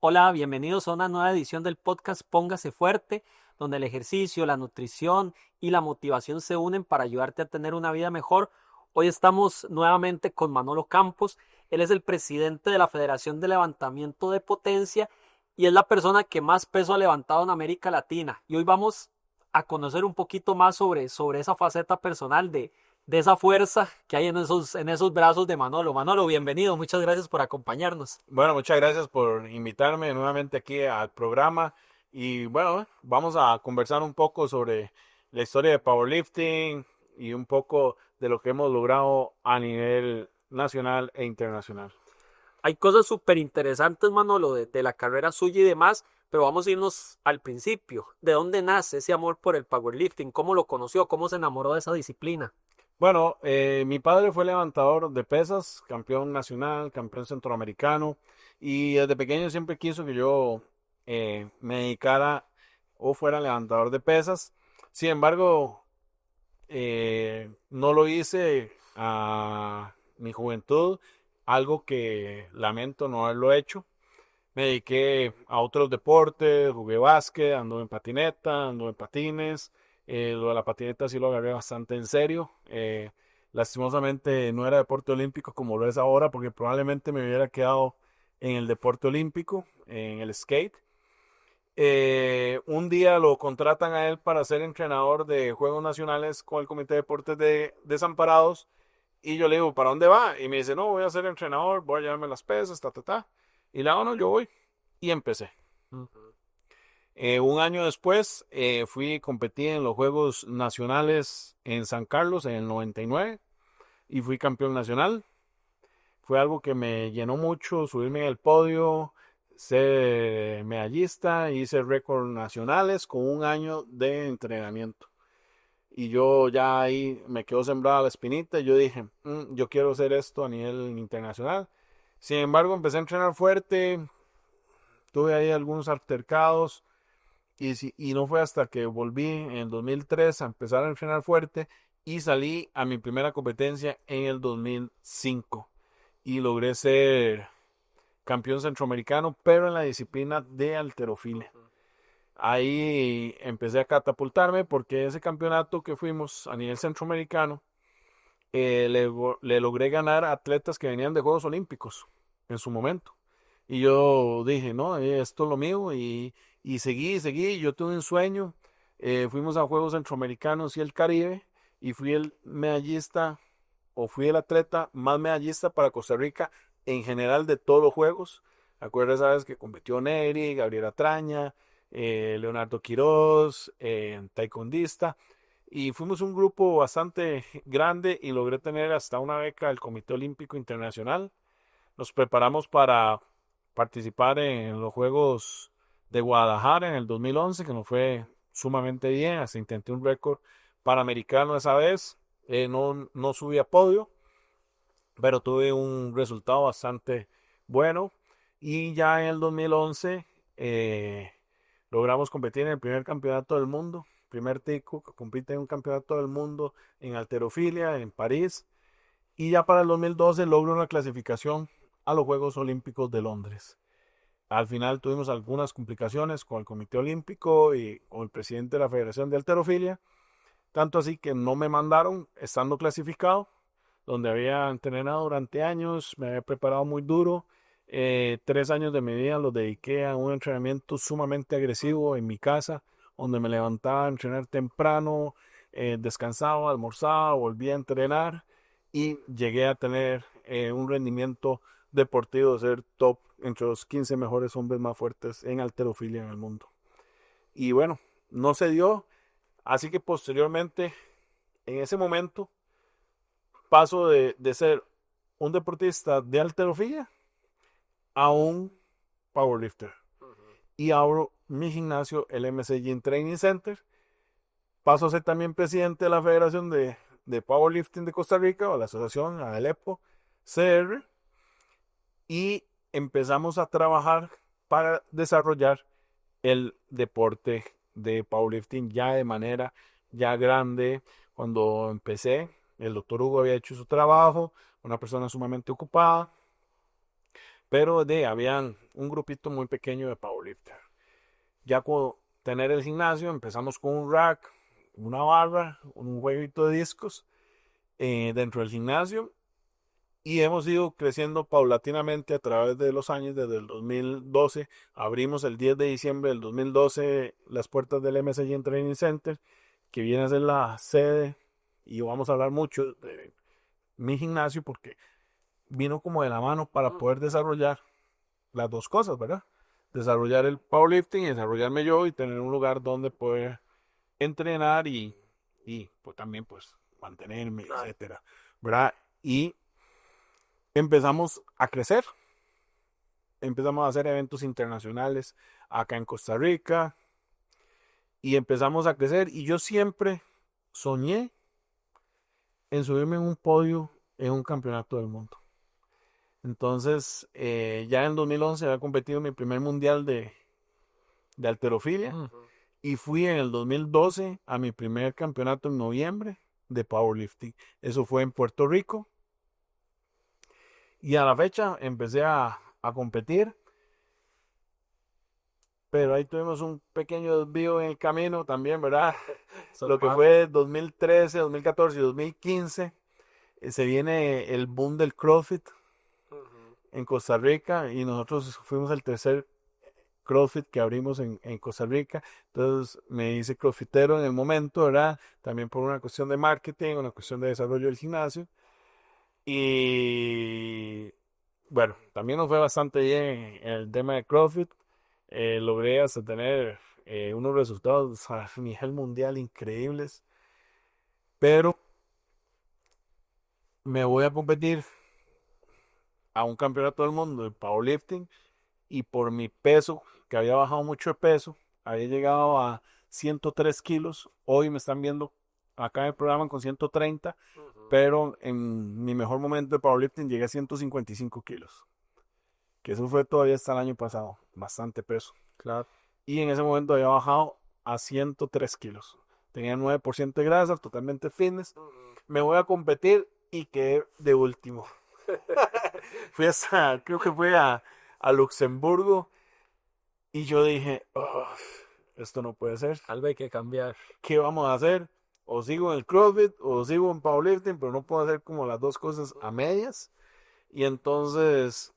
Hola, bienvenidos a una nueva edición del podcast Póngase Fuerte, donde el ejercicio, la nutrición y la motivación se unen para ayudarte a tener una vida mejor. Hoy estamos nuevamente con Manolo Campos. Él es el presidente de la Federación de Levantamiento de Potencia y es la persona que más peso ha levantado en América Latina. Y hoy vamos a conocer un poquito más sobre esa faceta personal de esa fuerza que hay en esos brazos de Manolo. Manolo, bienvenido. Muchas gracias por acompañarnos. Bueno, muchas gracias por invitarme nuevamente aquí al programa y bueno, vamos a conversar un poco sobre la historia de powerlifting y un poco de lo que hemos logrado a nivel nacional e internacional. Hay cosas súper interesantes, Manolo, de la carrera suya y demás, pero vamos a irnos al principio. ¿De dónde nace ese amor por el powerlifting? ¿Cómo lo conoció? ¿Cómo se enamoró de esa disciplina? Bueno, mi padre fue levantador de pesas, campeón nacional, campeón centroamericano y desde pequeño siempre quiso que yo me dedicara o fuera levantador de pesas. Sin embargo, no lo hice a mi juventud, algo que lamento no haberlo hecho. Me dediqué a otros deportes, jugué básquet, anduve en patineta, anduve en patines. Lo de la patineta sí lo agarré bastante en serio. Lastimosamente no era deporte olímpico como lo es ahora, porque probablemente me hubiera quedado en el deporte olímpico, en el skate. Un día lo contratan a él para ser entrenador de Juegos Nacionales con el Comité de Deportes de Desamparados. Y yo le digo, ¿para dónde va? Y me dice, no, voy a ser entrenador, voy a llevarme las pesas, ta, ta, ta. Y la no, yo voy. Y empecé. Ujú. Un año después fui y competí en los Juegos Nacionales en San Carlos en el 99 y fui campeón nacional. Fue algo que me llenó mucho, subirme en el podio, ser medallista, hice récords nacionales con un año de entrenamiento. Y yo ya ahí me quedó sembrada la espinita y yo dije, yo quiero hacer esto a nivel internacional. Sin embargo, empecé a entrenar fuerte, tuve ahí algunos altercados y no fue hasta que volví en el 2003 a empezar a entrenar fuerte y salí a mi primera competencia en el 2005 y logré ser campeón centroamericano, pero en la disciplina de halterofilia. Ahí empecé a catapultarme porque ese campeonato que fuimos a nivel centroamericano le logré ganar a atletas que venían de Juegos Olímpicos en su momento. Y yo dije, no, esto es lo mío y seguí. Yo tuve un sueño. Fuimos a Juegos Centroamericanos y el Caribe y fui el medallista o fui el atleta más medallista para Costa Rica en general de todos los Juegos. Acuerdas, sabes que competió Neri, Gabriela Traña, Leonardo Quiroz, taekwondista. Y fuimos un grupo bastante grande y logré tener hasta una beca del Comité Olímpico Internacional. Nos preparamos para participar en los Juegos de Guadalajara en el 2011, que nos fue sumamente bien. Hasta intenté un récord panamericano esa vez. No subí a podio, pero tuve un resultado bastante bueno. Y ya en el 2011 logramos competir en el primer campeonato del mundo. Primer tico que compite en un campeonato del mundo en halterofilia en París. Y ya para el 2012 logró una clasificación a los Juegos Olímpicos de Londres. Al final tuvimos algunas complicaciones con el Comité Olímpico y con el presidente de la Federación de Halterofilia, tanto así que no me mandaron estando clasificado, donde había entrenado durante años, me había preparado muy duro. 3 años de mi vida los dediqué a un entrenamiento sumamente agresivo en mi casa, donde me levantaba a entrenar temprano, descansaba, almorzaba, volvía a entrenar y llegué a tener un rendimiento deportivo, de ser top entre los 15 mejores hombres más fuertes en halterofilia en el mundo. Y bueno, no se dio, así que posteriormente, en ese momento, paso de ser un deportista de halterofilia a un powerlifter. Y abro mi gimnasio, el MC Gym Training Center. Paso a ser también presidente de la Federación de Powerlifting de Costa Rica, o la asociación AELEPO CR. Y empezamos a trabajar para desarrollar el deporte de powerlifting ya de manera ya grande. Cuando empecé, el doctor Hugo había hecho su trabajo, una persona sumamente ocupada, pero habían un grupito muy pequeño de powerlifter. Ya con tener el gimnasio, empezamos con un rack, una barra, un jueguito de discos dentro del gimnasio, y hemos ido creciendo paulatinamente a través de los años. Desde el 2012 abrimos el 10 de diciembre del 2012 las puertas del MSG Training Center, que viene a ser la sede, y vamos a hablar mucho de mi gimnasio porque vino como de la mano para poder desarrollar las dos cosas, ¿verdad? Desarrollar el powerlifting y desarrollarme yo y tener un lugar donde poder entrenar y pues también pues mantenerme, etcétera, ¿verdad? Y empezamos a crecer, empezamos a hacer eventos internacionales acá en Costa Rica y empezamos a crecer, y yo siempre soñé en subirme en un podio en un campeonato del mundo. Entonces, ya en 2011 había competido en mi primer mundial de halterofilia, y fui en el 2012 a mi primer campeonato en noviembre de powerlifting. Eso fue en Puerto Rico. Y a la fecha empecé a competir, pero ahí tuvimos un pequeño desvío en el camino también, ¿verdad? Lo que fue 2013, 2014 y 2015, se viene el boom del CrossFit en Costa Rica, y nosotros fuimos el tercer CrossFit que abrimos en Costa Rica. Entonces me hice crossfitero en el momento, ¿verdad? También por una cuestión de marketing, una cuestión de desarrollo del gimnasio. Y bueno, también nos fue bastante bien en el tema de CrossFit. Logré hasta tener unos resultados a nivel mundial increíbles. Pero me voy a competir a un campeonato del mundo de powerlifting, y por mi peso, que había bajado mucho de peso, había llegado a 103 kilos. Hoy me están viendo acá en el programa con 130, pero en mi mejor momento de powerlifting llegué a 155 kilos. Que eso fue todavía hasta el año pasado, bastante peso. Claro. Y en ese momento había bajado a 103 kilos. Tenía 9% de grasa, totalmente fitness. Me voy a competir y quedé de último. Fui hasta, creo que fue a Luxemburgo, y yo dije, oh, esto no puede ser. Algo hay que cambiar. ¿Qué vamos a hacer? O sigo en el CrossFit o sigo en powerlifting, pero no puedo hacer como las dos cosas a medias. Y entonces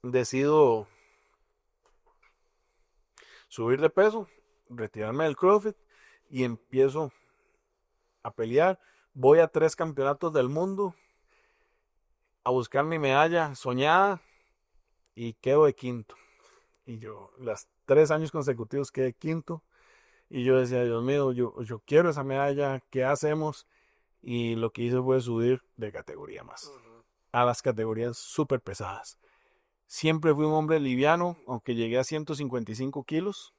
decido subir de peso, retirarme del CrossFit, y empiezo a pelear. Voy a 3 campeonatos del mundo a buscar mi medalla soñada, y quedo de quinto. Y yo, las 3 años consecutivos quedé quinto. Y yo decía, Dios mío, yo quiero esa medalla, ¿qué hacemos? Y lo que hice fue subir de categoría más, a las categorías súper pesadas. Siempre fui un hombre liviano, aunque llegué a 155 kilos,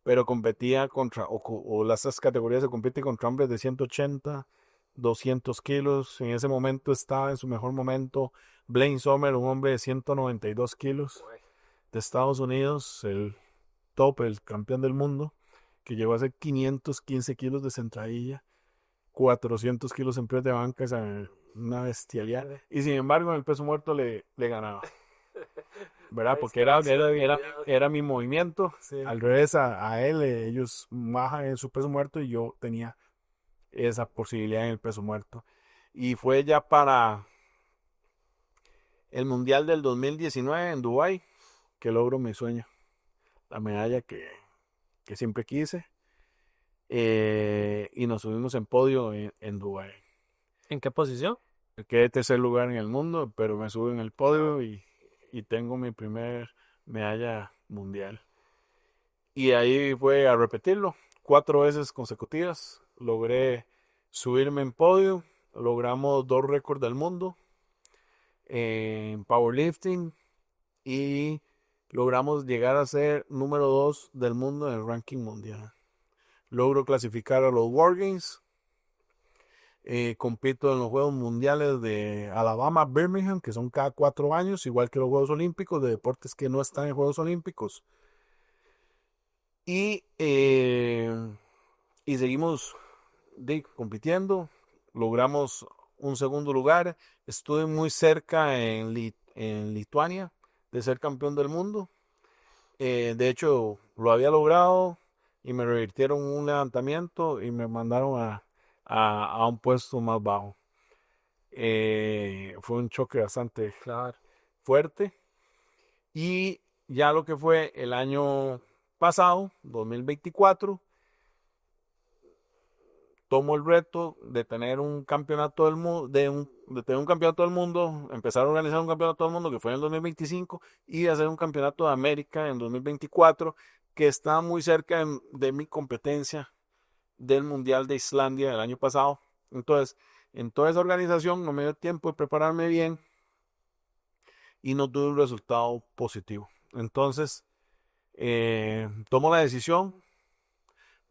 pero competía contra, o las categorías se compiten contra hombres de 180, 200 kilos. En ese momento estaba en su mejor momento Blaine Sommer, un hombre de 192 kilos de Estados Unidos, el top, el campeón del mundo, que llegó a ser 515 kilos de sentadilla, 400 kilos en press de banca, una bestialidad. Y sin embargo, en el peso muerto le ganaba. ¿Verdad? Porque era mi movimiento. Sí. Al revés a él, ellos bajan en su peso muerto, y yo tenía esa posibilidad en el peso muerto. Y fue ya para el Mundial del 2019 en Dubái que logro mi sueño. La medalla que siempre quise. Y nos subimos en podio en Dubái. ¿En qué posición? Quedé tercer lugar en el mundo, pero me subo en el podio y tengo mi primer medalla mundial. Y ahí fue a repetirlo 4 veces consecutivas. Logré subirme en podio. Logramos 2 récords del mundo en powerlifting, y logramos llegar a ser número 2 del mundo en el ranking mundial. Logro clasificar a los World Games. Compito en los Juegos Mundiales de Alabama, Birmingham, que son cada 4 años, igual que los Juegos Olímpicos, de deportes que no están en Juegos Olímpicos. Y seguimos compitiendo. Logramos un segundo lugar. Estuve muy cerca en Lituania de ser campeón del mundo. De hecho, lo había logrado y me revirtieron un levantamiento y me mandaron a un puesto más bajo. Fue un choque bastante Claro. fuerte. Y ya lo que fue el año pasado, 2024, tomo el reto de tener un campeonato del mundo, de tener un campeonato del mundo, empezar a organizar un campeonato del mundo que fue en el 2025 y hacer un campeonato de América en 2024 que está muy cerca de mi competencia del Mundial de Islandia del año pasado. Entonces, en toda esa organización no me dio tiempo de prepararme bien y no tuve un resultado positivo. Entonces, tomo la decisión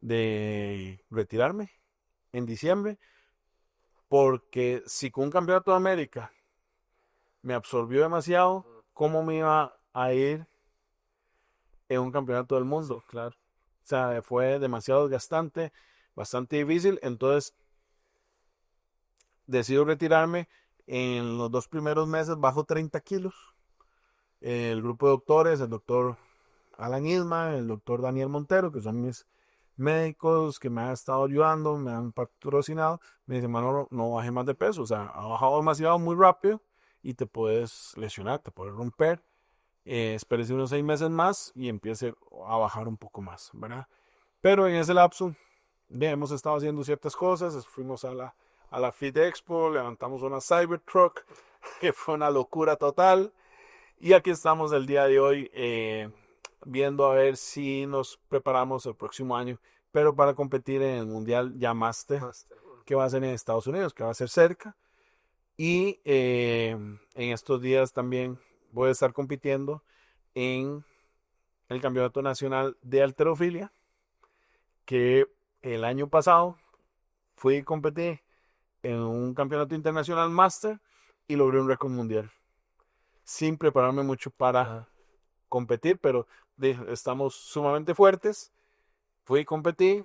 de retirarme en diciembre, porque si con un campeonato de América me absorbió demasiado, ¿cómo me iba a ir en un campeonato del mundo? Claro. O sea, fue demasiado desgastante, bastante difícil, entonces decido retirarme. En los 2 primeros meses bajo 30 kilos. El grupo de doctores, el doctor Alan Isma, el doctor Daniel Montero, que son mis médicos que me han estado ayudando, me han patrocinado, me dicen: Manolo, no baje más de peso, o sea, ha bajado demasiado muy rápido y te puedes lesionar, te puedes romper. Espérese unos 6 meses más y empiece a bajar un poco más, ¿verdad? Pero en ese lapso hemos estado haciendo ciertas cosas. Fuimos a la Fit Expo, levantamos una Cybertruck, que fue una locura total. Y aquí estamos el día de hoy viendo a ver si nos preparamos el próximo año, pero para competir en el Mundial ya Master, que va a ser en Estados Unidos, que va a ser cerca. Y en estos días también voy a estar compitiendo en el Campeonato Nacional de Halterofilia, que el año pasado fui a competir en un campeonato internacional Master y logré un récord mundial sin prepararme mucho para competir, pero estamos sumamente fuertes. Fui a competir,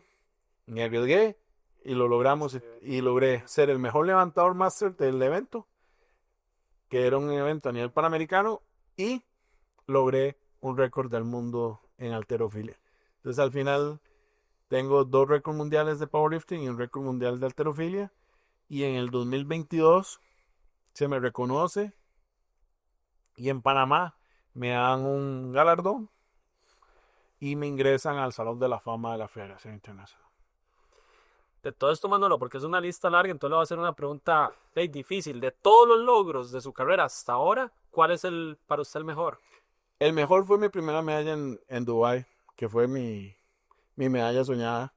me arriesgué y lo logramos, y logré ser el mejor levantador Master del evento, que era un evento a nivel panamericano, y logré un récord del mundo en halterofilia. Entonces al final tengo 2 récords mundiales de powerlifting y un récord mundial de halterofilia, y en el 2022 se me reconoce y en Panamá me dan un galardón y me ingresan al Salón de la Fama de la Federación Internacional. De todo esto, Manolo, porque es una lista larga, entonces le voy a hacer una pregunta difícil. De todos los logros de su carrera hasta ahora, ¿cuál es para usted el mejor? El mejor fue mi primera medalla en Dubái, que fue mi medalla soñada.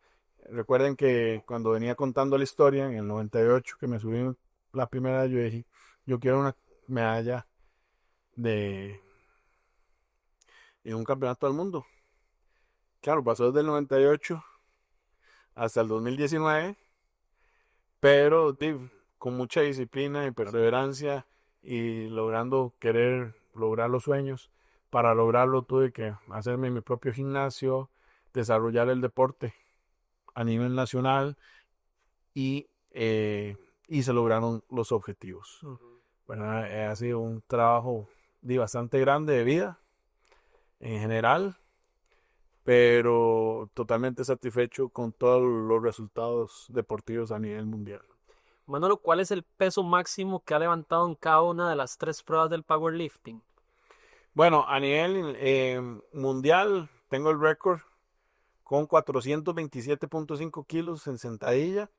Recuerden que cuando venía contando la historia, en el 98, que me subí la primera, yo dije: yo quiero una medalla en un campeonato del mundo. Claro, pasó desde el 98 hasta el 2019, pero con mucha disciplina y perseverancia y logrando querer lograr los sueños. Para lograrlo tuve que hacerme mi propio gimnasio, desarrollar el deporte a nivel nacional y se lograron los objetivos. ¿Verdad? Ha sido un trabajo bastante grande de vida en general, pero totalmente satisfecho con todos los resultados deportivos a nivel mundial. Manolo, ¿cuál es el peso máximo que ha levantado en cada una de las 3 pruebas del powerlifting? Bueno, a nivel mundial tengo el récord con 427.5 kilos en sentadilla.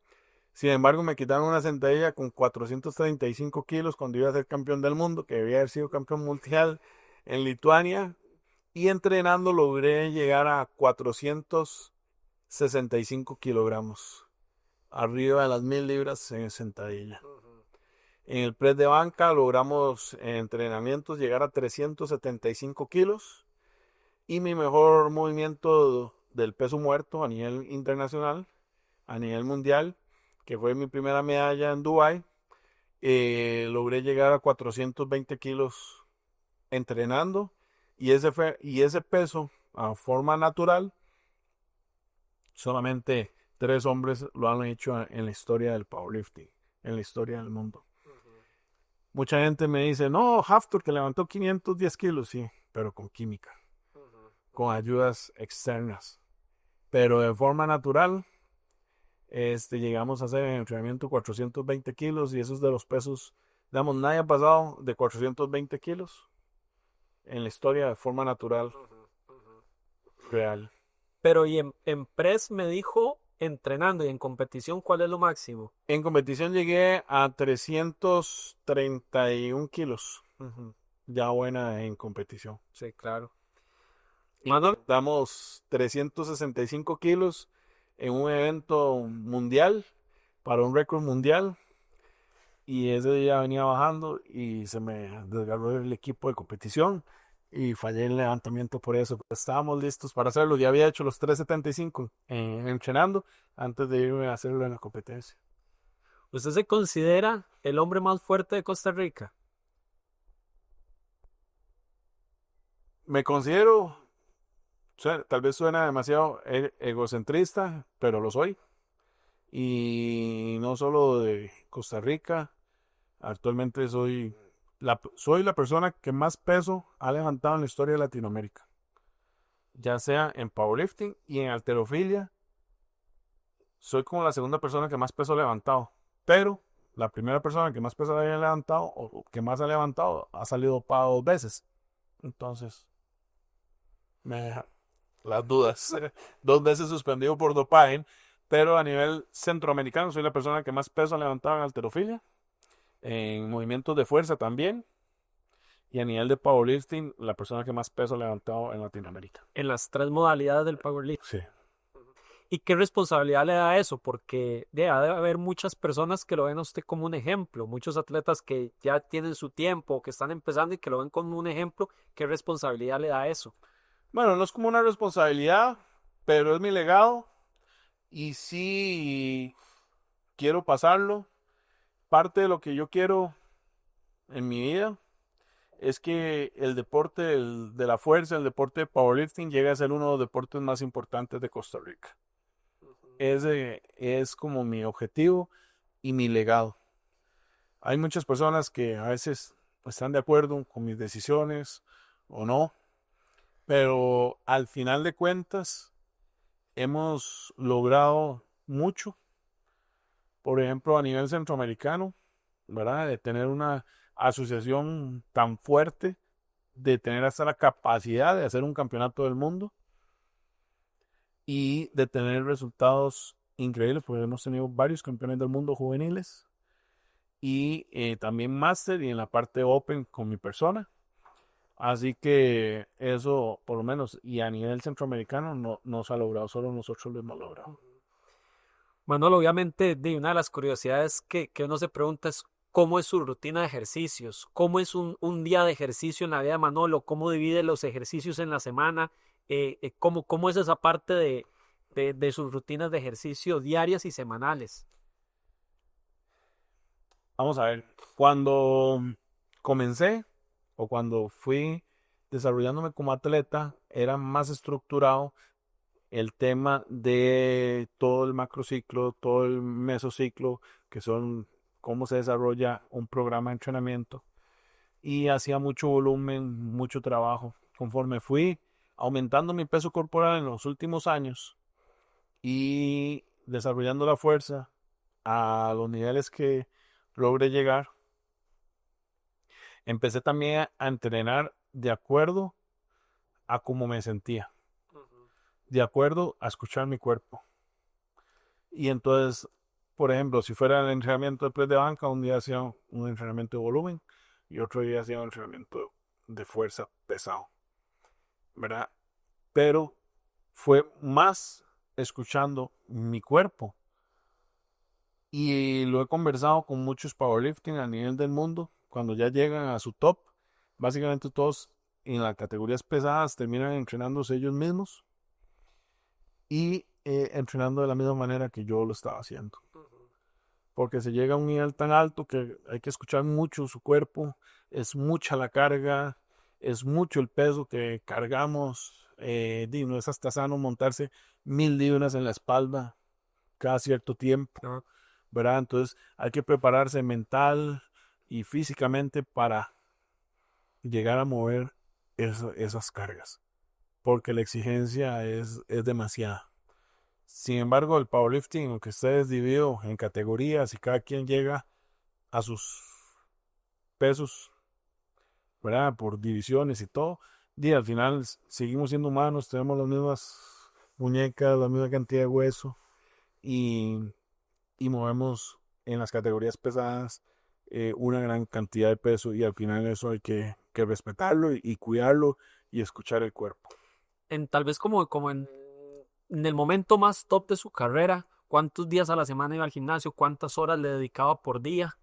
Sin embargo, me quitaron una sentadilla con 435 kilos cuando iba a ser campeón del mundo, que debía haber sido campeón mundial en Lituania. Y entrenando logré llegar a 465 kilogramos, arriba de las 1000 libras en sentadilla. En el press de banca logramos en entrenamientos llegar a 375 kilos. Y mi mejor movimiento del peso muerto a nivel internacional, a nivel mundial, que fue mi primera medalla en Dubái, logré llegar a 420 kilos entrenando. Y ese peso a forma natural, solamente 3 hombres lo han hecho en la historia del powerlifting, en la historia del mundo. Mucha gente me dice, no, Hafthor que levantó 510 kilos, sí, pero con química, con ayudas externas. Pero de forma natural, llegamos a hacer en entrenamiento 420 kilos y esos de los pesos, digamos, nadie ha pasado de 420 kilos en la historia de forma natural, real. Pero y en press me dijo, entrenando y en competición, ¿cuál es lo máximo? En competición llegué a 331 kilos, ya buena en competición. Sí, claro. Damos 365 kilos en un evento mundial, para un récord mundial, y ese día venía bajando y se me desgarró el equipo de competición y fallé el levantamiento por eso. Estábamos listos para hacerlo, ya había hecho los 375 entrenando antes de irme a hacerlo en la competencia. ¿Usted se considera el hombre más fuerte de Costa Rica? Me considero, tal vez suena demasiado egocentrista, pero lo soy. Y no solo de Costa Rica, actualmente soy la persona que más peso ha levantado en la historia de Latinoamérica. Ya sea en powerlifting y en halterofilia, soy como la segunda persona que más peso ha levantado. Pero la primera persona que más peso ha levantado o que más ha levantado ha salido dopado 2 veces. Entonces, me deja las dudas. 2 veces suspendido por dopaje. Pero a nivel centroamericano soy la persona que más peso ha levantado en halterofilia. En movimientos de fuerza también. Y a nivel de powerlifting, la persona que más peso ha levantado en Latinoamérica. En las 3 modalidades del powerlifting. Sí. ¿Y qué responsabilidad le da eso? Porque debe haber muchas personas que lo ven a usted como un ejemplo, muchos atletas que ya tienen su tiempo, que están empezando y que lo ven como un ejemplo. ¿Qué responsabilidad le da eso? Bueno, no es como una responsabilidad, pero es mi legado y sí quiero pasarlo. Parte de lo que yo quiero en mi vida es que el deporte de la fuerza, el deporte de powerlifting, llegue a ser uno de los deportes más importantes de Costa Rica. Ese es como mi objetivo y mi legado. Hay muchas personas que a veces están de acuerdo con mis decisiones o no, pero al final de cuentas hemos logrado mucho. Por ejemplo, a nivel centroamericano, ¿verdad? De tener una asociación tan fuerte, de tener hasta la capacidad de hacer un campeonato del mundo y de tener resultados increíbles, porque hemos tenido varios campeones del mundo juveniles y también máster y en la parte open con mi persona. Así que eso, por lo menos, y a nivel centroamericano, no se ha logrado, solo nosotros lo hemos logrado. Manolo, obviamente, una de las curiosidades que uno se pregunta es cómo es su rutina de ejercicios, cómo es un día de ejercicio en la vida de Manolo, cómo divide los ejercicios en la semana, cómo es esa parte de sus rutinas de ejercicio diarias y semanales. Vamos a ver, cuando comencé o cuando fui desarrollándome como atleta, era más estructurado el tema de todo el macrociclo, todo el mesociclo, que son cómo se desarrolla un programa de entrenamiento. Y hacía mucho volumen, mucho trabajo. Conforme fui aumentando mi peso corporal en los últimos años y desarrollando la fuerza a los niveles que logré llegar, empecé también a entrenar de acuerdo a cómo me sentía, de acuerdo a escuchar mi cuerpo. Y entonces, por ejemplo, si fuera el entrenamiento de press de banca, un día hacía un entrenamiento de volumen y otro día hacía un entrenamiento de fuerza pesado, ¿verdad? Pero fue más escuchando mi cuerpo. Y lo he conversado con muchos powerlifting a nivel del mundo. Cuando ya llegan a su top, básicamente todos en las categorías pesadas terminan entrenándose ellos mismos y entrenando de la misma manera que yo lo estaba haciendo. Porque se llega a un nivel tan alto que hay que escuchar mucho su cuerpo, es mucha la carga, es mucho el peso que cargamos. No es hasta sano montarse 1000 libras en la espalda cada cierto tiempo, ¿verdad? Entonces hay que prepararse mental y físicamente para llegar a mover esas cargas, porque la exigencia es demasiada. Sin embargo, el powerlifting, aunque esté dividido en categorías y cada quien llega a sus pesos, ¿verdad? Por divisiones y todo, y al final seguimos siendo humanos, tenemos las mismas muñecas, la misma cantidad de hueso y, y movemos en las categorías pesadas una gran cantidad de peso, y al final eso hay que respetarlo y cuidarlo y escuchar el cuerpo. Tal vez como en el momento más top de su carrera, ¿cuántos días a la semana iba al gimnasio? ¿Cuántas horas le dedicaba por día?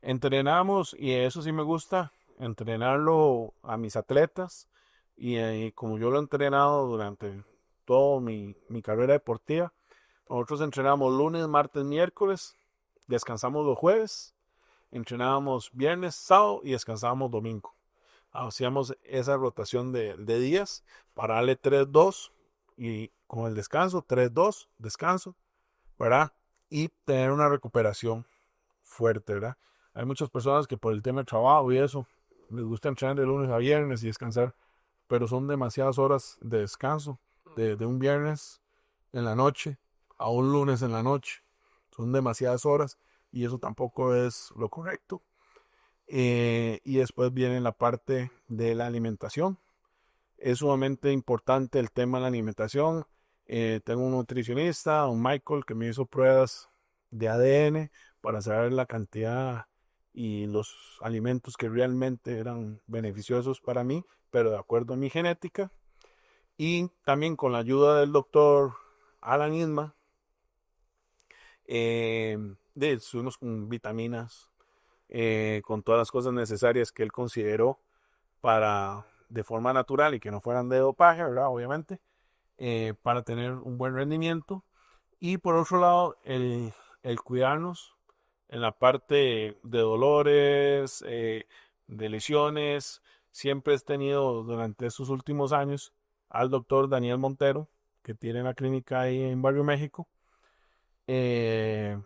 Entrenamos, y eso sí me gusta, entrenarlo a mis atletas, y como yo lo he entrenado durante toda mi carrera deportiva, nosotros entrenamos lunes, martes, miércoles, descansamos los jueves, entrenábamos viernes, sábado y descansábamos domingo. Hacíamos esa rotación de días para darle 3-2 y con el descanso 3-2, descanso, ¿verdad? Y tener una recuperación fuerte, ¿verdad? Hay muchas personas que por el tema de trabajo y eso les gusta entrenar de lunes a viernes y descansar, pero son demasiadas horas de descanso de un viernes en la noche a un lunes en la noche. Son demasiadas horas y eso tampoco es lo correcto. Y después viene la parte de la alimentación. Es sumamente importante el tema de la alimentación. Tengo un nutricionista, un Michael, que me hizo pruebas de ADN para saber la cantidad y los alimentos que realmente eran beneficiosos para mí, pero de acuerdo a mi genética. Y también con la ayuda del doctor Alan Isma, estuvimos con vitaminas, con todas las cosas necesarias que él consideró para, de forma natural y que no fueran de dopaje, ¿verdad? Obviamente, para tener un buen rendimiento. Y por otro lado, el cuidarnos en la parte de dolores, de lesiones. Siempre he tenido durante estos últimos años al doctor Daniel Montero, que tiene la clínica ahí en Barrio México, que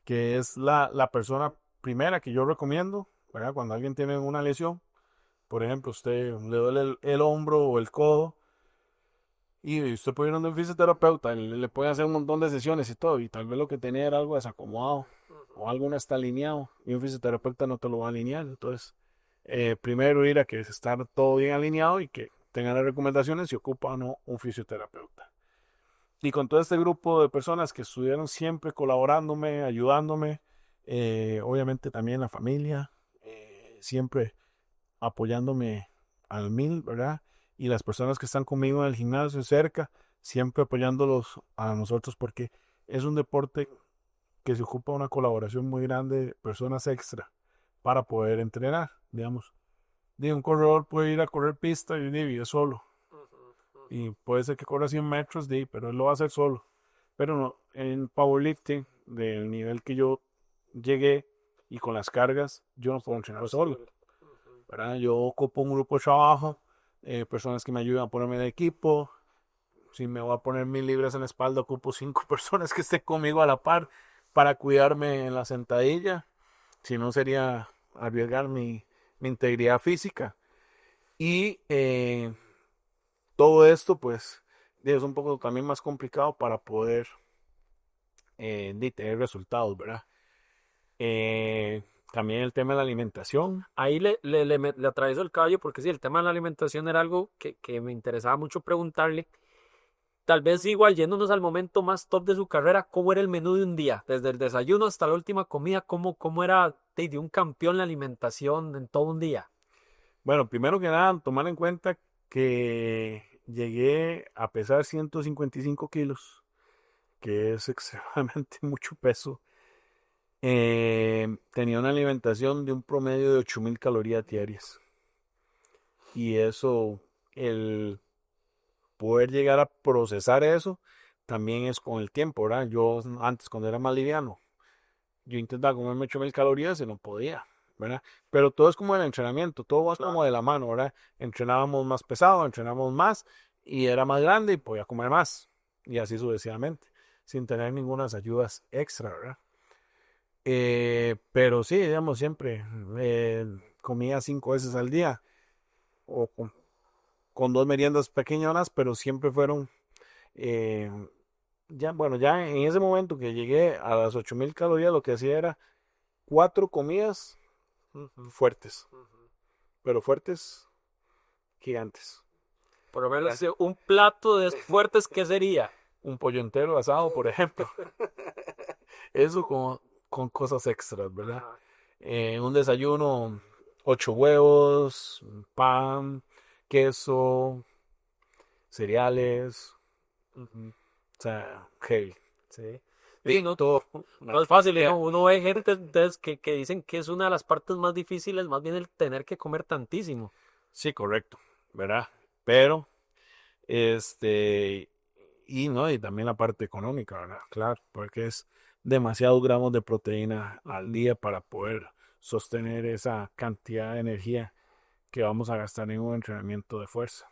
es la persona primera que yo recomiendo, ¿verdad? Cuando alguien tiene una lesión, por ejemplo, usted le duele el hombro o el codo, y usted puede ir a un fisioterapeuta, le puede hacer un montón de sesiones y todo, y tal vez lo que tenía era algo desacomodado, o algo no está alineado, y un fisioterapeuta no te lo va a alinear. Entonces, primero ir a que esté todo bien alineado y que tengan las recomendaciones si ocupa o no un fisioterapeuta. Y con todo este grupo de personas que estuvieron siempre colaborándome, ayudándome, obviamente también la familia, siempre apoyándome al mil, ¿verdad? Y las personas que están conmigo en el gimnasio cerca, siempre apoyándolos a nosotros, porque es un deporte que se ocupa una colaboración muy grande de personas extra para poder entrenar, digamos. Un corredor puede ir a correr pista y vive solo, y puede ser que corra 100 metros, pero él lo va a hacer solo. Pero no, en powerlifting, del nivel que yo llegué y con las cargas, yo no puedo entrenar solo, ¿verdad? Yo ocupo un grupo de trabajo, personas que me ayudan a ponerme de equipo. Si me voy a poner 1000 libras en la espalda, ocupo 5 personas que estén conmigo a la par para cuidarme en la sentadilla. Si no, sería arriesgar mi integridad física. Y todo esto, pues, es un poco también más complicado para poder tener resultados, ¿verdad? También el tema de la alimentación. Ahí le atravieso el caballo porque sí, el tema de la alimentación era algo que me interesaba mucho preguntarle. Tal vez igual yéndonos al momento más top de su carrera, ¿cómo era el menú de un día? Desde el desayuno hasta la última comida, ¿cómo era de un campeón la alimentación en todo un día? Bueno, primero que nada, tomar en cuenta que llegué a pesar 155 kilos, que es extremadamente mucho peso. Tenía una alimentación de un promedio de 8000 calorías diarias. Y eso, el poder llegar a procesar eso, también es con el tiempo, ¿verdad? Yo antes, cuando era más liviano, yo intentaba comerme 8000 calorías y no podía, ¿verdad? Pero todo es como el entrenamiento, todo va como de la mano, ¿verdad? Entrenábamos más pesado, entrenábamos más y era más grande y podía comer más. Y así sucesivamente, sin tener ninguna ayudas extra, ¿verdad? Pero sí, digamos, siempre comía 5 veces al día o con 2 meriendas pequeñonas, pero siempre fueron, eh, ya, bueno, ya en ese momento que llegué a las 8000 calorías, lo que hacía era 4 comidas fuertes, pero fuertes gigantes. Por lo menos un plato de fuertes, ¿qué sería? Un pollo entero asado, por ejemplo. Eso con cosas extras, ¿verdad? Ajá. Un desayuno, 8 huevos, pan, queso, cereales, Ujú. o sea, heavy. Sí. Sí, Y no, todo. no es fácil, ¿no? Uno ve gente entonces, que dicen que es una de las partes más difíciles, más bien el tener que comer tantísimo. Sí, correcto, ¿verdad? Pero, este, y no, y también la parte económica, ¿verdad? Claro, porque es demasiados gramos de proteína al Ujú. día para poder sostener esa cantidad de energía que vamos a gastar en un entrenamiento de fuerza.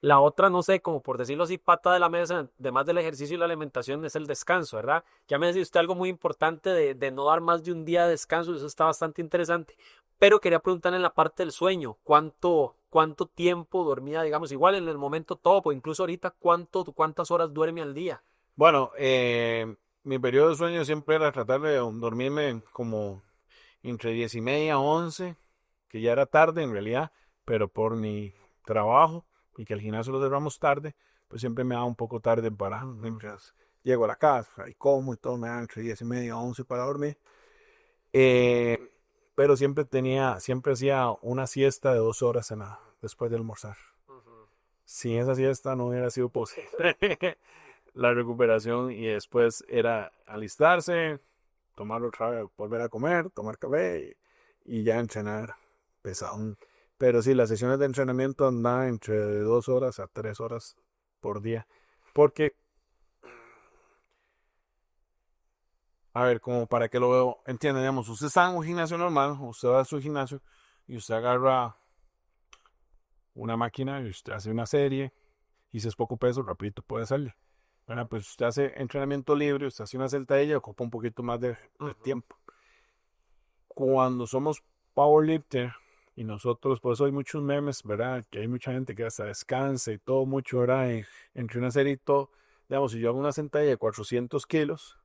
La otra, no sé, como por decirlo así, pata de la mesa, además del ejercicio y la alimentación, es el descanso, ¿verdad? Ya me decía usted algo muy importante de no dar más de un día de descanso, eso está bastante interesante. Pero quería preguntarle en la parte del sueño, ¿cuánto tiempo dormía, digamos, igual en el momento top o incluso ahorita, cuántas horas duerme al día? Bueno, mi periodo de sueño siempre era tratar de dormirme como entre 10:30 11, que ya era tarde en realidad, pero por mi trabajo y que el gimnasio lo cerramos tarde, pues siempre me da un poco tarde para, mientras llego a la casa y como y todo, me da entre 10:30 11 para dormir. Eh, pero siempre hacía una siesta de 2 horas después de almorzar. Ujú. Sin esa siesta no hubiera sido posible la recuperación y después era alistarse, tomar otra vez, volver a comer, tomar café y ya entrenar pesado. Pero sí, las sesiones de entrenamiento andan entre 2 horas a 3 horas por día. Porque, a ver, como para que lo entiendan, digamos, usted está en un gimnasio normal, usted va a su gimnasio y usted agarra una máquina y usted hace una serie y si es poco peso, rapidito puede salir. Bueno, pues usted hace entrenamiento libre, usted hace una sentadilla, ocupa un poquito más de Ujú. tiempo. Cuando somos powerlifter y nosotros, por eso hay muchos memes, ¿verdad? Que hay mucha gente que hasta descansa y todo mucho, ¿verdad? Entre una serie y todo, digamos, si yo hago una sentadilla de 400 kilos,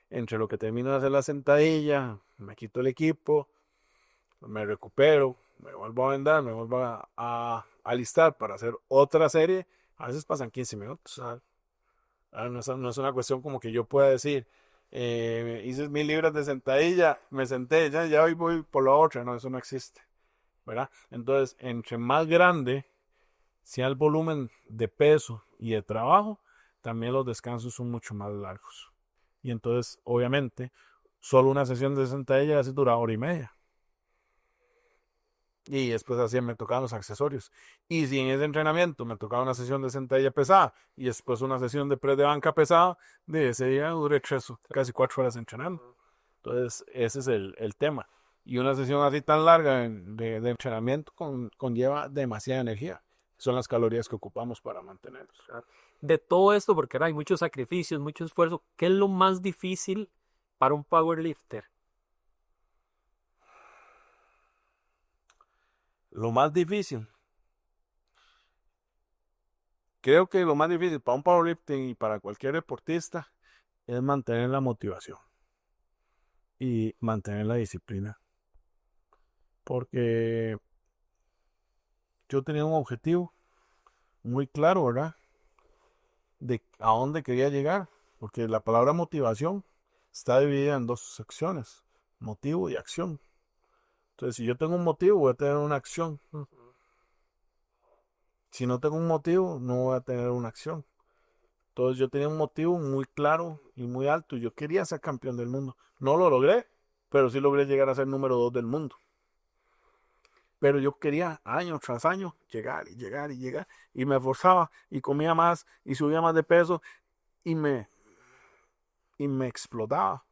entre lo que termino de hacer la sentadilla, me quito el equipo, me recupero, me vuelvo a vendar, me vuelvo a alistar para hacer otra serie, a veces pasan 15 minutos. No es una cuestión como que yo pueda decir, hice 1000 libras de sentadilla, me senté, ya hoy voy por la otra. No, eso no existe, ¿verdad? Entonces, entre más grande sea el volumen de peso y de trabajo, también los descansos son mucho más largos. Y entonces, obviamente, solo una sesión de sentadilla así dura hora y media. Y después así me tocaban los accesorios. Y si en ese entrenamiento me tocaba una sesión de sentadilla pesada y después una sesión de press de banca pesada, de ese día duré casi 4 horas entrenando. Entonces, ese es el tema. Y una sesión así tan larga de entrenamiento conlleva demasiada energía. Son las calorías que ocupamos para mantenerlos. De todo esto, porque ahora hay muchos sacrificios, mucho esfuerzo, ¿qué es lo más difícil para un powerlifter? Lo más difícil, creo que lo más difícil para un powerlifting y para cualquier deportista es mantener la motivación y mantener la disciplina. Porque yo tenía un objetivo muy claro, ¿verdad? De a dónde quería llegar. Porque la palabra motivación está dividida en dos secciones, motivo y acción. Entonces, si yo tengo un motivo, voy a tener una acción. Si no tengo un motivo, no voy a tener una acción. Entonces, yo tenía un motivo muy claro y muy alto. Yo quería ser campeón del mundo. No lo logré, pero sí logré llegar a ser número 2 del mundo. Pero yo quería año tras año llegar y llegar y llegar. Y me esforzaba y comía más y subía más de peso y me explotaba.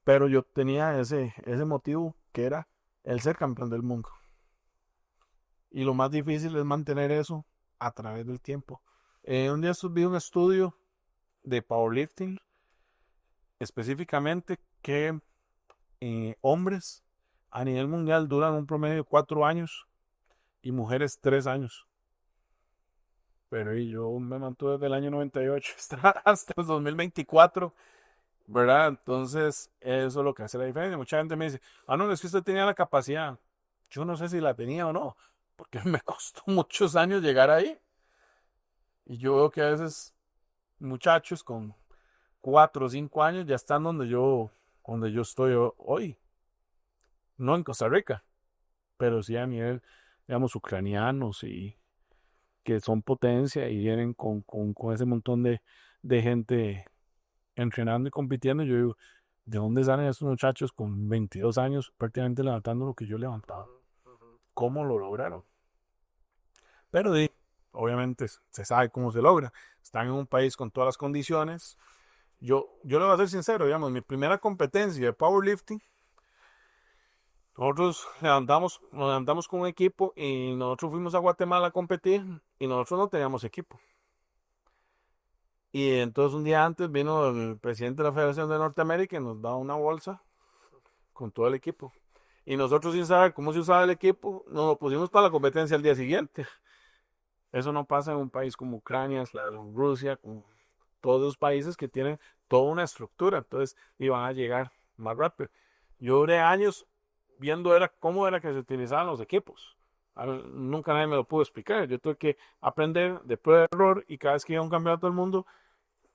Pero yo tenía ese motivo que era el ser campeón del mundo. Y lo más difícil es mantener eso a través del tiempo. Un día vi un estudio de powerlifting, específicamente que hombres a nivel mundial duran un promedio de 4 años y mujeres 3 años. Pero y yo me mantuve desde el año 98 hasta el 2024, ¿verdad? Entonces, eso es lo que hace la diferencia. Mucha gente me dice, no, es que usted tenía la capacidad. Yo no sé si la tenía o no, porque me costó muchos años llegar ahí. Y yo veo que a veces muchachos con 4 o 5 años ya están donde yo estoy hoy. No en Costa Rica, pero sí a nivel, digamos, ucranianos y que son potencia y vienen con ese montón de gente entrenando y compitiendo. Yo digo, ¿de dónde salen esos muchachos con 22 años prácticamente levantando lo que yo levantaba? ¿Cómo lo lograron? Pero obviamente se sabe cómo se logra. Están en un país con todas las condiciones. Yo le voy a ser sincero, digamos, mi primera competencia de powerlifting, nosotros nos levantamos con un equipo y nosotros fuimos a Guatemala a competir y nosotros no teníamos equipo. Y entonces un día antes vino el presidente de la Federación de Norteamérica y nos da una bolsa con todo el equipo. Y nosotros sin saber cómo se usaba el equipo, nos lo pusimos para la competencia al día siguiente. Eso no pasa en un país como Ucrania, Rusia, como todos los países que tienen toda una estructura. Entonces iban a llegar más rápido. Yo duré años viendo cómo era que se utilizaban los equipos. Nunca nadie me lo pudo explicar. Yo tuve que aprender de prueba de error y cada vez que iba a un campeonato del mundo,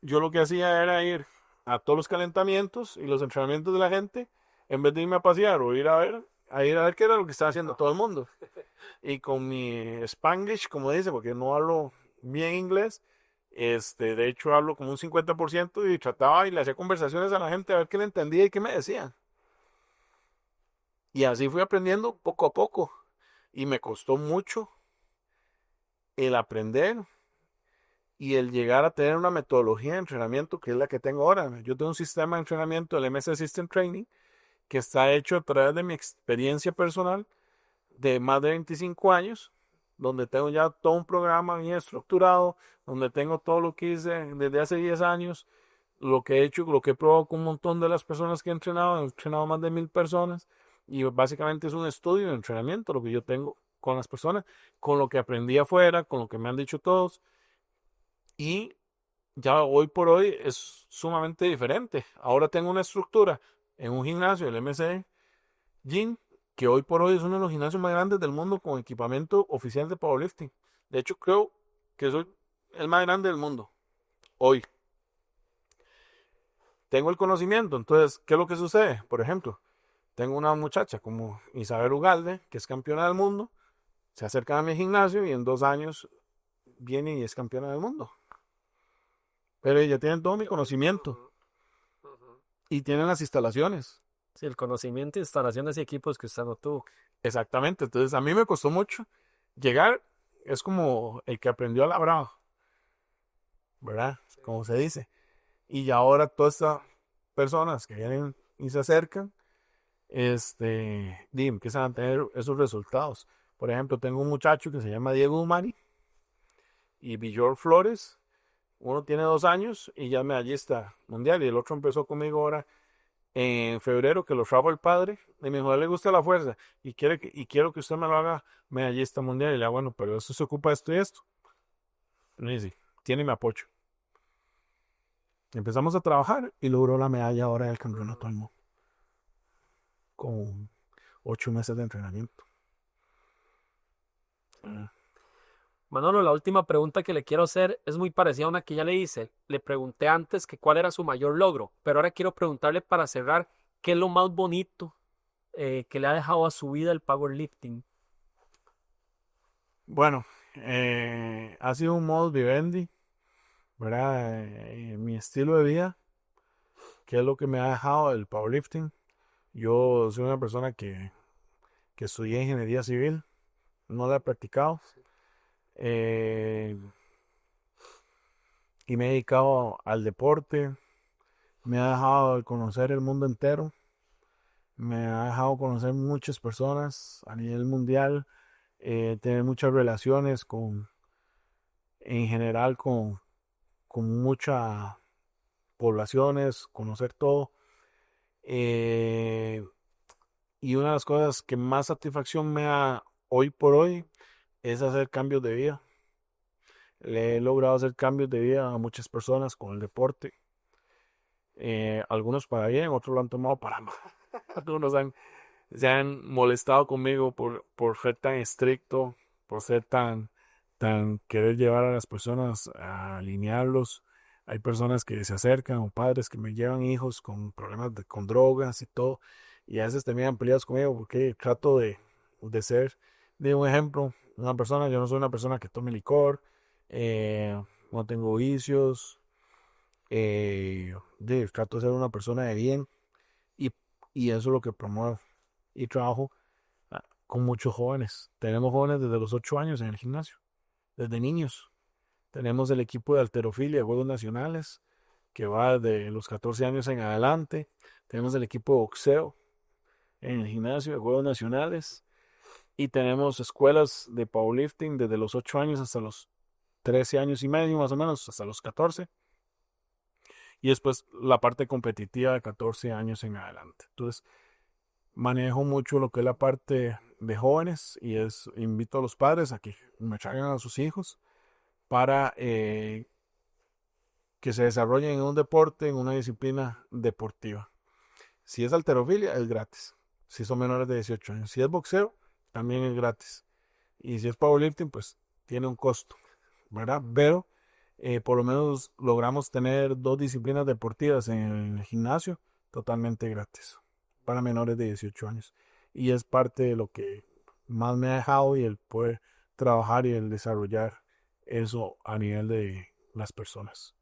yo lo que hacía era ir a todos los calentamientos y los entrenamientos de la gente, en vez de irme a pasear o ir a ver qué era lo que estaba haciendo todo el mundo. Y con mi Spanglish, como dice, porque no hablo bien inglés, de hecho hablo como un 50% y trataba y le hacía conversaciones a la gente a ver qué le entendía y qué me decían. Y así fui aprendiendo poco a poco. Y me costó mucho el aprender y el llegar a tener una metodología de entrenamiento que es la que tengo ahora. Yo tengo un sistema de entrenamiento, el MS System Training, que está hecho a través de mi experiencia personal de más de 25 años, donde tengo ya todo un programa bien estructurado, donde tengo todo lo que hice desde hace 10 años, lo que he hecho, lo que he probado con un montón de las personas que he entrenado más de 1000 personas, y básicamente es un estudio de entrenamiento, lo que yo tengo con las personas, con lo que aprendí afuera, con lo que me han dicho todos, y ya hoy por hoy es sumamente diferente. Ahora tengo una estructura en un gimnasio, el MC Gym, que hoy por hoy es uno de los gimnasios más grandes del mundo con equipamiento oficial de powerlifting. De hecho, creo que soy el más grande del mundo hoy. Tengo el conocimiento, entonces, ¿qué es lo que sucede? Por ejemplo, tengo una muchacha como Isabel Ugalde, que es campeona del mundo, se acerca a mi gimnasio y en 2 años viene y es campeona del mundo. Pero ella tiene todo mi conocimiento y tienen las instalaciones. Sí, el conocimiento, instalaciones y equipos que usted no tuvo. Exactamente, entonces a mí me costó mucho llegar, es como el que aprendió a la brava, ¿verdad? Como se dice. Y ahora todas estas personas que vienen y se acercan, empiezan a tener esos resultados. Por ejemplo, tengo un muchacho que se llama Diego Umani y Villor Flores. Uno tiene 2 años y ya es medallista mundial y el otro empezó conmigo ahora en febrero, que lo trajo el padre. Y me dijo, a él le gusta la fuerza y quiero que usted me lo haga medallista mundial. Y le digo, bueno, pero eso se ocupa de esto y esto. Y me dice, tiene mi apoyo. Empezamos a trabajar y logró la medalla ahora del campeonato del mundo. Con 8 meses de entrenamiento. Manolo, la última pregunta que le quiero hacer es muy parecida a una que ya le hice. Le pregunté antes que cuál era su mayor logro, pero ahora quiero preguntarle para cerrar, ¿qué es lo más bonito que le ha dejado a su vida el powerlifting? Bueno, ha sido un modus vivendi, ¿verdad? Mi estilo de vida, que es lo que me ha dejado el powerlifting. Yo soy una persona que estudié ingeniería civil, no la he practicado. Y me he dedicado al deporte, me ha dejado conocer el mundo entero, me ha dejado conocer muchas personas a nivel mundial, tener muchas relaciones en general con muchas poblaciones, conocer todo. Eh, y una de las cosas que más satisfacción me da hoy por hoy es hacer cambios de vida. Le he logrado hacer cambios de vida a muchas personas con el deporte. Algunos para bien, otros lo han tomado para mal. Algunos se han molestado conmigo por ser tan estricto, por ser tan querer llevar a las personas a alinearlos. Hay personas que se acercan o padres que me llevan hijos con problemas con drogas y todo. Y a veces terminan peleados conmigo porque trato de ser de un ejemplo. Una persona, yo no soy una persona que tome licor, no tengo vicios, trato de ser una persona de bien y, y eso es lo que promuevo y trabajo con muchos jóvenes. Tenemos jóvenes desde los 8 años en el gimnasio, desde niños. Tenemos el equipo de halterofilia de Juegos Nacionales, que va de los 14 años en adelante. Tenemos el equipo de boxeo en el gimnasio de Juegos Nacionales. Y tenemos escuelas de powerlifting desde los 8 años hasta los 13 años y medio, más o menos, hasta los 14. Y después la parte competitiva de 14 años en adelante. Entonces, manejo mucho lo que es la parte de jóvenes y invito a los padres a que me traigan a sus hijos para que se desarrollen en un deporte, en una disciplina deportiva. Si es halterofilia, es gratis. Si son menores de 18 años. Si es boxeo, también es gratis. Y si es powerlifting, pues tiene un costo, ¿verdad? Pero por lo menos logramos tener 2 disciplinas deportivas en el gimnasio totalmente gratis para menores de 18 años. Y es parte de lo que más me ha dejado y el poder trabajar y el desarrollar eso a nivel de las personas.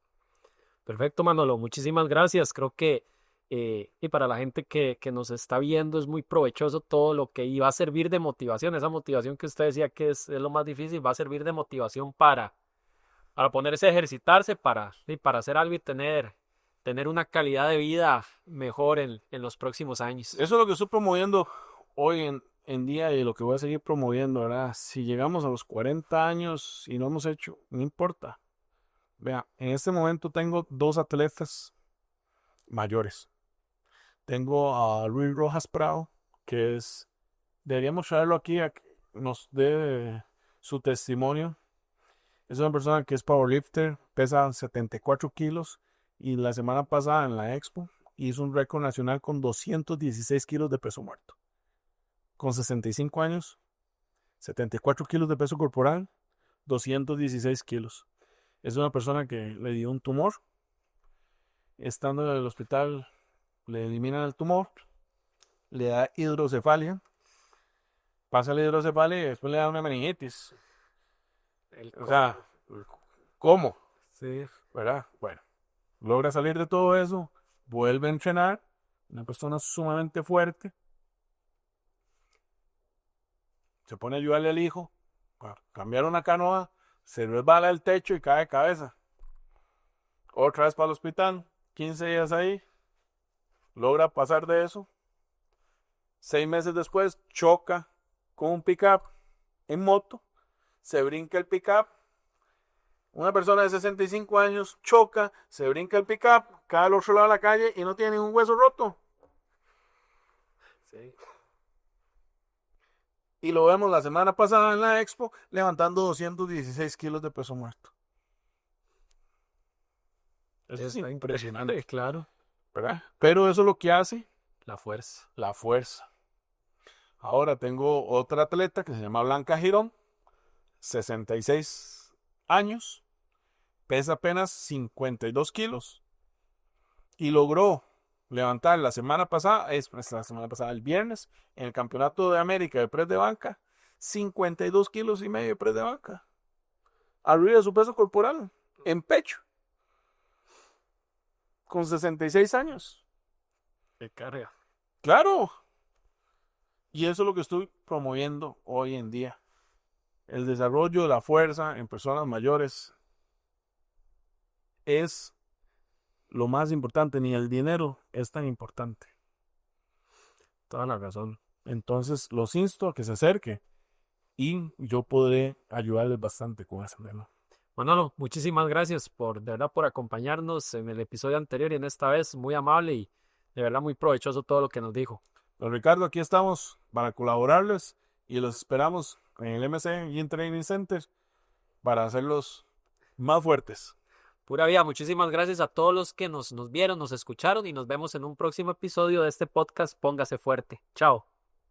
Perfecto, Manolo, muchísimas gracias. Creo que y para la gente que nos está viendo es muy provechoso todo lo que iba a servir de motivación. Esa motivación que usted decía que es lo más difícil, va a servir de motivación para ponerse a ejercitarse, para hacer algo y tener una calidad de vida mejor en los próximos años. Eso es lo que estoy promoviendo hoy en día y lo que voy a seguir promoviendo, ¿verdad? Si llegamos a los 40 años y no hemos hecho, no importa. Vea, en este momento tengo 2 atletas mayores. Tengo a Luis Rojas Prado, que deberíamos traerlo aquí a que nos dé su testimonio. Es una persona que es powerlifter, pesa 74 kilos y la semana pasada en la Expo hizo un récord nacional con 216 kilos de peso muerto. Con 65 años, 74 kilos de peso corporal, 216 kilos. Es una persona que le dio un tumor. Estando en el hospital, le eliminan el tumor, le da hidrocefalia, pasa la hidrocefalia y después le da una meningitis. O sea, ¿cómo? Sí. ¿Verdad? Bueno, logra salir de todo eso, vuelve a entrenar, una persona sumamente fuerte, se pone a ayudarle al hijo, a cambiar una canoa, se resbala el techo y cae de cabeza. Otra vez para el hospital, 15 días ahí, logra pasar de eso. 6 meses después, choca con un pickup en moto, se brinca el pickup. Una persona de 65 años choca, se brinca el pickup, cae al otro lado de la calle y no tiene ningún hueso roto. Sí. Y lo vemos la semana pasada en la Expo levantando 216 kilos de peso muerto. Eso es impresionante, claro. ¿verdad? Pero eso es lo que hace La fuerza. la fuerza. Ahora tengo otra atleta que se llama Blanca Girón, 66 años, pesa apenas 52 kilos y logró levantar la semana pasada, el viernes, en el Campeonato de América de press de banca, 52 kilos y medio de press de banca, arriba de su peso corporal, en pecho, con 66 años. De carga. Claro. Y eso es lo que estoy promoviendo hoy en día. El desarrollo de la fuerza en personas mayores es lo más importante. Ni el dinero es tan importante. Toda la razón. Entonces los insto a que se acerque y yo podré ayudarles bastante con ese tema. Manolo, muchísimas gracias de verdad por acompañarnos en el episodio anterior y en esta vez muy amable y De verdad, muy provechoso todo lo que nos dijo. Don Ricardo, aquí estamos para colaborarles y los esperamos en el MC Gym Training Center para hacerlos más fuertes. Pura vida, muchísimas gracias a todos los que nos vieron, nos escucharon y nos vemos en un próximo episodio de este podcast Póngase Fuerte. Chao.